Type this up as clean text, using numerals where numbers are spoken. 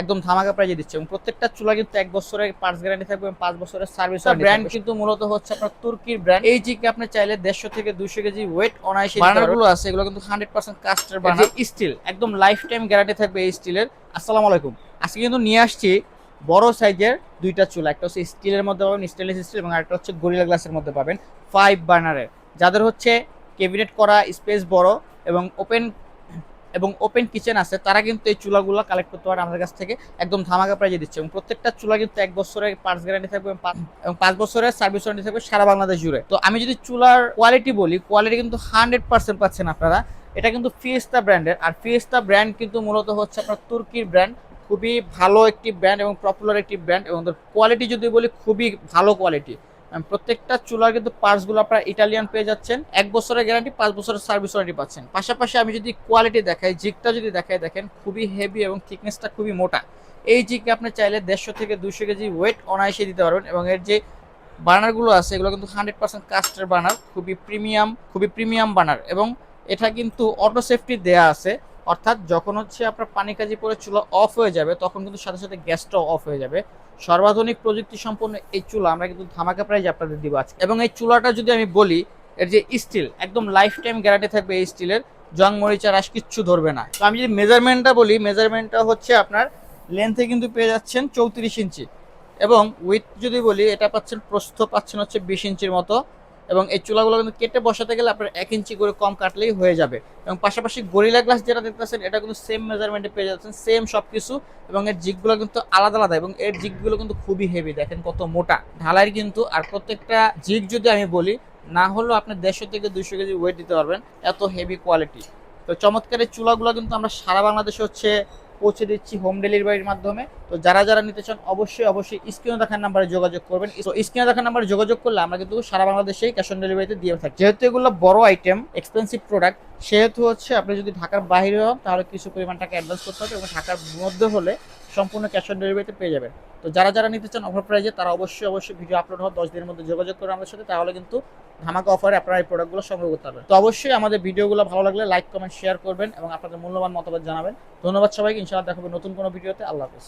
একদম ধামাকা প্রাইজে দিচ্ছে এবং প্রত্যেকটা চুলা কিন্তু 1 বছরের পার্টস গ্যারান্টি থাকবে এবং 5 বছরের সার্ভিস ওয়ারেন্টি ব্র্যান্ড কিন্তু মূলত হচ্ছে আপনার তুর্কির ব্র্যান্ড। এই জিকে আপনি চাইলে 150 থেকে 200 কেজি ওয়েট অনায়াসে বার্নারগুলো আছে, এগুলো কিন্তু 100% কাস্টের বার্নার, স্টিল, একদম লাইফ টাইম গ্যারান্টি থাকবে এই স্টিলের। আসসালামু আলাইকুম। আজকে কিন্তু নিয়ে আসছি বড় সাইজের দুইটা চুলা, একটা হচ্ছে স্টিলের মধ্যে পাবেন, স্টেনলেস স্টিল, এবং আরেকটা হচ্ছে গরিলা গ্লাসের মধ্যে পাবেন 5 বার্নারের, যাদের হচ্ছে ক্যাবিনেট করা স্পেস বড় এবং ওপেন কিচেন আছে, তারা কিন্তু এই চুলাগুলো কালেক্ট করতে পারে আমাদের কাছ থেকে একদম ধামাকা প্রাইজে দিচ্ছে। এবং প্রত্যেকটা চুলা কিন্তু 1 বছরের পার্টস গ্যারান্টি থাকবে এবং 5 বছরের সার্ভিস ওয়ারেন্টি থাকবে সারা বাংলাদেশ জুড়ে। তো আমি যদি চুলার কোয়ালিটি বলি, কোয়ালিটি কিন্তু 100% পাচ্ছেন আপনারা। এটা কিন্তু ফিয়েস্তা ব্র্যান্ডের, আর ফিয়েস্তা ব্র্যান্ড কিন্তু মূলত হচ্ছে আপনার তুর্কির ব্র্যান্ড। খুবই ভালো একটি ব্র্যান্ড এবং পপুলার একটি ব্র্যান্ড, এবং কোয়ালিটি যদি বলি খুবই ভালো কোয়ালিটি। প্রত্যেকটা চুলার কিন্তু পার্টসগুলো আপনারা ইটালিয়ান পেয়ে যাচ্ছেন, 1 বছরের গ্যারান্টি, 5 বছরের সার্ভিস ওয়ারেন্টি পাচ্ছেন। পাশাপাশি আমি যদি কোয়ালিটি দেখাই, জিগটা যদি দেখাই, দেখেন খুবই হেভি এবং থিকনেসটা খুবই মোটা। এই জিগকে আপনি চাইলে 150 থেকে 200 কেজি ওয়েট অনায়াসে দিতে পারবেন। এবং এর যে বার্নারগুলো আছে, এগুলো কিন্তু 100% কাস্টের বার্নার, খুবই প্রিমিয়াম বার্নার। এবং এটা কিন্তু অটো সেফটি দেয়া আছে, অর্থাৎ যখন হচ্ছে আপনার পানি কাজি পরে চুলা অফ হয়ে যাবে, তখন কিন্তু সাথে সাথে গ্যাসটাও অফ হয়ে যাবে। সর্বাধুনিক প্রযুক্তি সম্পন্ন এই চুলা আমরা কিন্তু ধামাকা প্রাইজে আপনাদের দিব আজকে। এবং এই চুলাটা যদি আমি বলি, এর যে স্টিল, একদম লাইফ টাইম গ্যারান্টি থাকবে এই স্টিলের, জং মরিচা রাশ কিচ্ছু ধরবে না। তো আমি যদি মেজারমেন্টটা বলি, মেজারমেন্টটা হচ্ছে আপনার লেন্থে কিন্তু পেয়ে যাচ্ছেন 34 ইঞ্চি, এবং উইথ যদি বলি, এটা পাচ্ছেন প্রস্থ পাচ্ছেন হচ্ছে 20 ইঞ্চির মতো। এবং এই চুলাগুলো কিন্তু কেটে বসাতে গেলে আপনার 1 ইঞ্চি করে কম কাটলেই হয়ে যাবে। এবং পাশাপাশি গরিলা গ্লাস যেটা দেখতেছেন, এটা কিন্তু সেম মেজারমেন্টে পেয়ে যাচ্ছেন, সেম সবকিছু। এবং এর জিগগুলো কিন্তু আলাদা আলাদা, এবং এর জিগগুলো কিন্তু খুবই হেভি, দেখেন কত মোটা ঢালাই কিন্তু। আর প্রত্যেকটা জিগ যদি আমি বলি, না হলেও আপনি 150 থেকে 200 কেজি ওয়েট দিতে পারবেন, এত হেভি কোয়ালিটি। তো চমৎকার এই চুলাগুলো কিন্তু আমরা সারা বাংলাদেশে হচ্ছে পৌঁছে দিচ্ছি হোম ডেলিভারির মাধ্যমে। তো যারা যারা নিতে চান, অবশ্যই স্ক্রিনে দেখার নাম্বারে যোগাযোগ করবেন। তো স্ক্রিনে দেখার নাম্বারে যোগাযোগ করলে আমরা কিন্তু সারা বাংলাদেশেই ক্যাশ অন ডেলিভারিতে দিয়ে থাকি। যেহেতু এগুলো বড় আইটেম, এক্সপেন্সিভ প্রোডাক্ট, সেহেতু হচ্ছে আপনি যদি ঢাকার বাইরে হন, তাহলে কিছু পরিমাণ টাকা অ্যাডভান্স করতে হবে, এবং ঢাকার মধ্যে হলে সম্পূর্ণ ক্যাশ অন ডেলিভারিতে পেয়ে যাবেন। তো যারা যারা নিতে চান অফার প্রাইজে, তারা অবশ্যই ভিডিও আপলোড হওয়ার 10 দিনের মধ্যে যোগাযোগ করে আমাদের সাথে, তাহলে কিন্তু ধামাকা অফারে আপনারা এই প্রোডাক্টগুলো সংগ্রহ করতে পারবেন। তো অবশ্যই আমাদের ভিডিওগুলো ভালো লাগলে লাইক, কমেন্ট, শেয়ার করবেন এবং আপনাদের মূল্যবান মতামত জানাবেন। ধন্যবাদ সবাইকে। ইনশাআল্লাহ দেখা হবে নতুন কোনো ভিডিওতে। আল্লাহ হাফেজ।